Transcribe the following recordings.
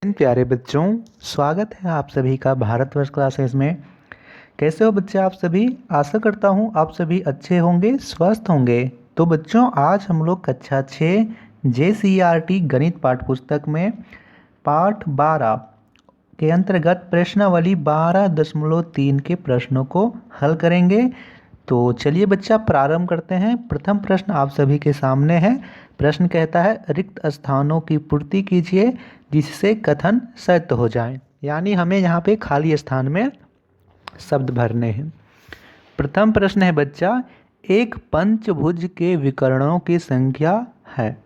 प्यारे बच्चों, स्वागत है आप सभी का भारतवर्ष क्लासेस में। कैसे हो बच्चे आप सभी? आशा करता हूँ आप सभी अच्छे होंगे, स्वस्थ होंगे। तो बच्चों, आज हम लोग कक्षा 6 JCERT गणित पाठ्य पुस्तक में पाठ 12 के अंतर्गत प्रश्नावली 12.3 के प्रश्नों को हल करेंगे। तो चलिए बच्चा प्रारंभ करते हैं। प्रथम प्रश्न आप सभी के सामने है। प्रश्न कहता है रिक्त स्थानों की पूर्ति कीजिए जिससे कथन सत्य हो जाए। यानी हमें यहाँ पे खाली स्थान में शब्द भरने हैं। प्रथम प्रश्न है बच्चा, एक पंचभुज के विकर्णों की संख्या है।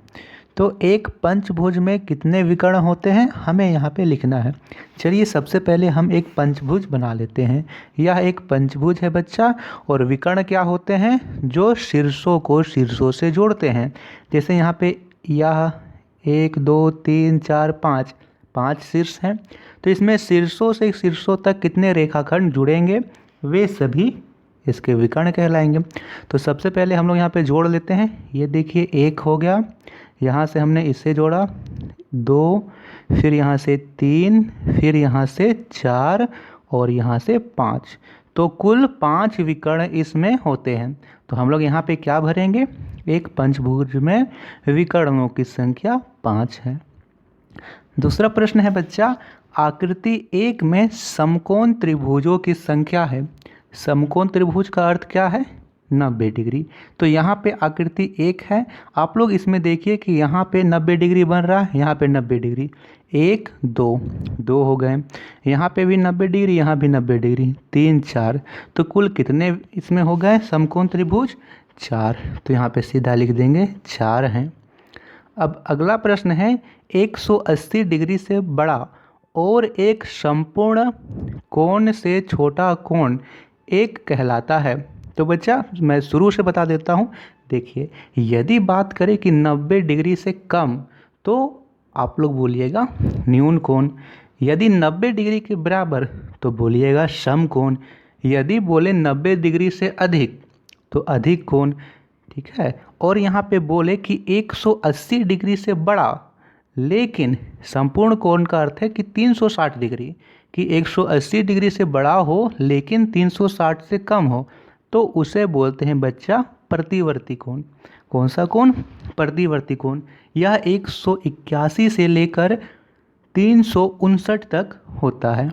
तो एक पंचभुज में कितने विकर्ण होते हैं हमें यहाँ पे लिखना है। चलिए सबसे पहले हम एक पंचभुज बना लेते हैं। यह एक पंचभुज है बच्चा, और विकर्ण क्या होते हैं? जो शीर्षों को शीर्षों से जोड़ते हैं। जैसे यहाँ पे यह 1 2 3 4 5 शीर्ष हैं। तो इसमें शीर्षों से शीर्षों तक कितने रेखाखंड जुड़ेंगे वे सभी इसके विकर्ण कहलाएंगे। तो सबसे पहले हम लोग यहाँ पे जोड़ लेते हैं। ये देखिए 1 हो गया, यहाँ से हमने इससे जोड़ा 2, फिर यहाँ से 3, फिर यहाँ से 4 और यहाँ से 5। तो कुल 5 विकर्ण इसमें होते हैं। तो हम लोग यहाँ पे क्या भरेंगे? एक पंचभुज में विकर्णों की संख्या 5 है। दूसरा प्रश्न है बच्चा, आकृति 1 में समकोण त्रिभुजों की संख्या है। समकोण त्रिभुज का अर्थ क्या है? 90 डिग्री। तो यहाँ पे आकृति 1 है। आप लोग इसमें देखिए कि यहाँ पे 90 डिग्री बन रहा है, यहाँ पे 90 डिग्री, 1 2 हो गए। यहाँ पे भी 90 डिग्री, यहाँ भी 90 डिग्री, 3 4। तो कुल कितने इसमें हो गए समकोण त्रिभुज? 4। तो यहाँ पे सीधा लिख देंगे 4 हैं। अब अगला प्रश्न है, 180 डिग्री से बड़ा और एक संपूर्ण कोण से छोटा कोण एक कहलाता है। तो बच्चा मैं शुरू से बता देता हूँ। देखिए, यदि बात करें कि 90 डिग्री से कम तो आप लोग बोलिएगा न्यून कोण। यदि 90 डिग्री के बराबर तो बोलिएगा समकोण। यदि बोले 90 डिग्री से अधिक तो अधिक कोण। ठीक है। और यहाँ पे बोले कि 180 डिग्री से बड़ा लेकिन संपूर्ण कोण का अर्थ है कि 360 डिग्री, कि 180 डिग्री से बड़ा हो लेकिन 360 से कम हो, तो उसे बोलते हैं बच्चा प्रतिवर्ती कोण। कौन सा कोण? प्रतिवर्ती कोण। यह 181 से लेकर 359 तक होता है।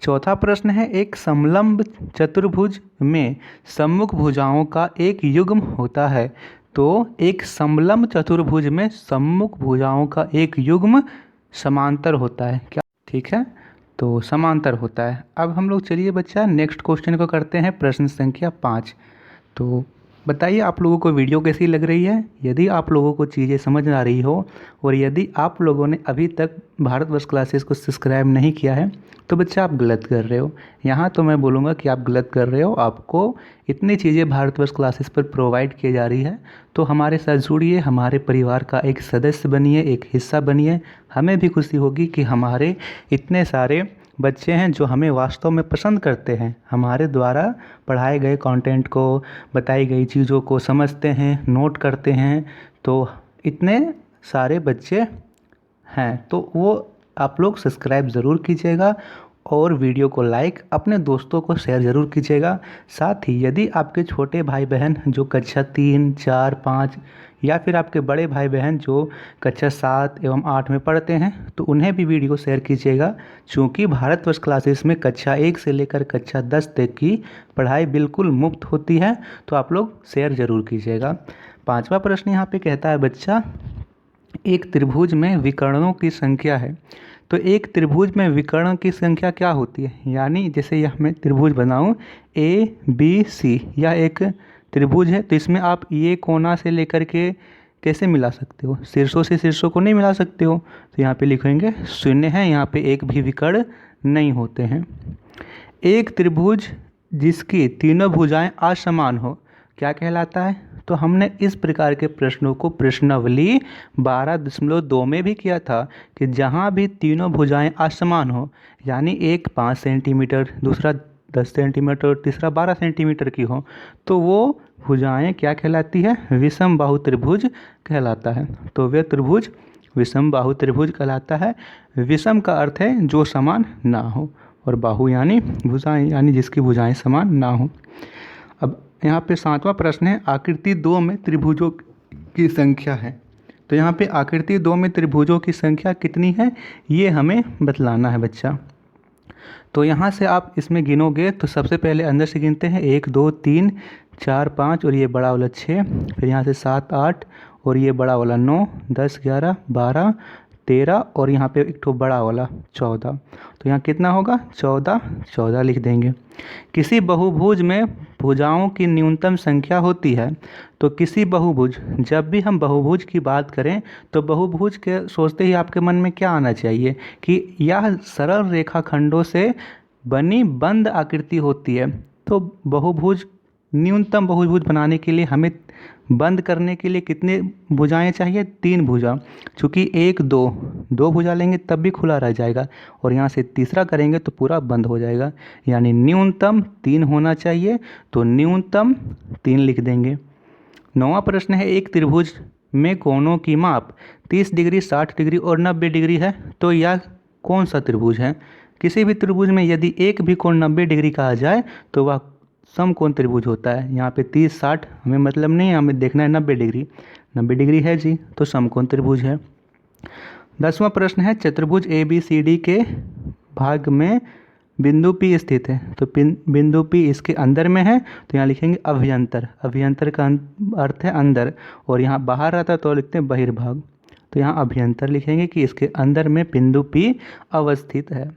चौथा प्रश्न है, एक समलंब चतुर्भुज में सम्मुख भुजाओं का एक युग्म होता है। तो एक समलंब चतुर्भुज में सम्मुख भुजाओं का एक युग्म समांतर होता है क्या? ठीक है, तो समांतर होता है। अब हम लोग चलिए बच्चा नेक्स्ट क्वेश्चन को करते हैं, प्रश्न संख्या 5। तो बताइए आप लोगों को वीडियो कैसी लग रही है? यदि आप लोगों को चीज़ें समझ आ रही हो और यदि आप लोगों ने अभी तक भारतवर्ष क्लासेस को सब्सक्राइब नहीं किया है तो बच्चा आप गलत कर रहे हो। यहाँ तो मैं बोलूँगा कि आप गलत कर रहे हो। आपको इतनी चीज़ें भारतवर्ष क्लासेस पर प्रोवाइड की जा रही है, तो हमारे साथ जुड़िए, हमारे परिवार का एक सदस्य बनिए, एक हिस्सा बनिए। हमें भी खुशी होगी कि हमारे इतने सारे बच्चे हैं जो हमें वास्तव में पसंद करते हैं, हमारे द्वारा पढ़ाए गए कंटेंट को, बताई गई चीज़ों को समझते हैं, नोट करते हैं। तो इतने सारे बच्चे हैं, तो वो आप लोग सब्सक्राइब ज़रूर कीजिएगा और वीडियो को लाइक, अपने दोस्तों को शेयर ज़रूर कीजिएगा। साथ ही यदि आपके छोटे भाई बहन जो कक्षा 3 4 5 या फिर आपके बड़े भाई बहन जो कक्षा 7 एवं 8 में पढ़ते हैं तो उन्हें भी वीडियो शेयर कीजिएगा। चूँकि भारतवर्ष क्लासेस में कक्षा 1 से लेकर कक्षा 10 तक की पढ़ाई बिल्कुल मुफ्त होती है, तो आप लोग शेयर ज़रूर कीजिएगा। 5वां प्रश्न यहाँ पे कहता है बच्चा, एक त्रिभुज में विकर्णों की संख्या है। तो एक त्रिभुज में विकर्ण की संख्या क्या होती है? यानी जैसे यह मैं त्रिभुज बनाऊं ABC, यह एक त्रिभुज है, तो इसमें आप ये कोना से लेकर के कैसे मिला सकते हो? शीर्षों से शीर्षों को नहीं मिला सकते हो, तो यहाँ पे लिखेंगे 0 है, यहाँ पे एक भी विकर्ण नहीं होते हैं। एक त्रिभुज जिसकी तीनों भुजाएं असमान हो क्या कहलाता है? तो हमने इस प्रकार के प्रश्नों को प्रश्नावली 12.2 में भी किया था कि जहाँ भी तीनों भुजाएं असमान हो, यानी एक 5 सेंटीमीटर, दूसरा 10 सेंटीमीटर, तीसरा 12 सेंटीमीटर की हो, तो वो भुजाएं क्या कहलाती है? विषम बाहु त्रिभुज कहलाता है। तो वे त्रिभुज विषम बाहु त्रिभुज कहलाता है। विषम का अर्थ है जो समान ना हो, और बाहु यानी भुजाएं, यानी जिसकी भुजाएं समान ना हो। अब यहाँ पे 7वां प्रश्न है, आकृति 2 में त्रिभुजों की संख्या है। तो यहाँ पे आकृति 2 में त्रिभुजों की संख्या कितनी है ये हमें बतलाना है बच्चा। तो यहाँ से आप इसमें गिनोगे तो सबसे पहले अंदर से गिनते हैं 1 2 3 4 5 और ये बड़ा वाला 6, फिर यहाँ से 7 8 और ये बड़ा वाला 9 10 11 12 13 और यहाँ पे एक ठो बड़ा वाला 14। तो यहाँ कितना होगा 14 लिख देंगे। किसी बहुभुज में भुजाओं की न्यूनतम संख्या होती है। तो किसी बहुभुज, जब भी हम बहुभुज की बात करें तो बहुभुज के सोचते ही आपके मन में क्या आना चाहिए कि यह सरल रेखाखंडों से बनी बंद आकृति होती है। तो बहुभुज, न्यूनतम बहुभुज बनाने के लिए हमें बंद करने के लिए कितने भुजाएं चाहिए 3 भुजा। चूँकि 1 2 भुजा लेंगे तब भी खुला रह जाएगा, और यहाँ से तीसरा करेंगे तो पूरा बंद हो जाएगा, यानी न्यूनतम 3 होना चाहिए। तो न्यूनतम 3 लिख देंगे। 9वां प्रश्न है, एक त्रिभुज में कोणों की माप 30 डिग्री 60 डिग्री और 90 डिग्री है। तो यह कौन सा त्रिभुज है। किसी भी त्रिभुज में यदि एक भी कोण 90 डिग्री का आ जाए तो वह समकोण त्रिभुज होता है। यहाँ पे 30 60 हमें मतलब नहीं है, हमें देखना है 90 डिग्री है जी, तो समकोण त्रिभुज है। 10वां प्रश्न है, चतुर्भुज ABCD के भाग में बिंदु P स्थित है। तो बिंदु P इसके अंदर में है, तो यहाँ लिखेंगे अभ्यंतर। अभ्यंतर का अर्थ है अंदर, और यहाँ बाहर रहता है तो लिखते हैं बहिर्भाग। तो यहाँ अभ्यंतर लिखेंगे कि इसके अंदर में बिंदु P अवस्थित है।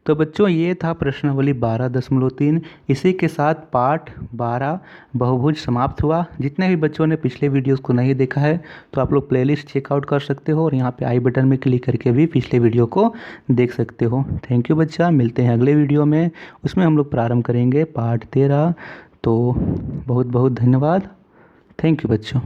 तो बच्चों ये था प्रश्नावली 12.3। इसी के साथ पाठ 12 बहुभुज समाप्त हुआ। जितने भी बच्चों ने पिछले वीडियोस को नहीं देखा है तो आप लोग प्लेलिस्ट चेकआउट कर सकते हो, और यहाँ पे आई बटन में क्लिक करके भी पिछले वीडियो को देख सकते हो। थैंक यू बच्चा, मिलते हैं अगले वीडियो में। उसमें हम लोग प्रारंभ करेंगे पाठ 13। तो बहुत बहुत धन्यवाद। थैंक यू बच्चों।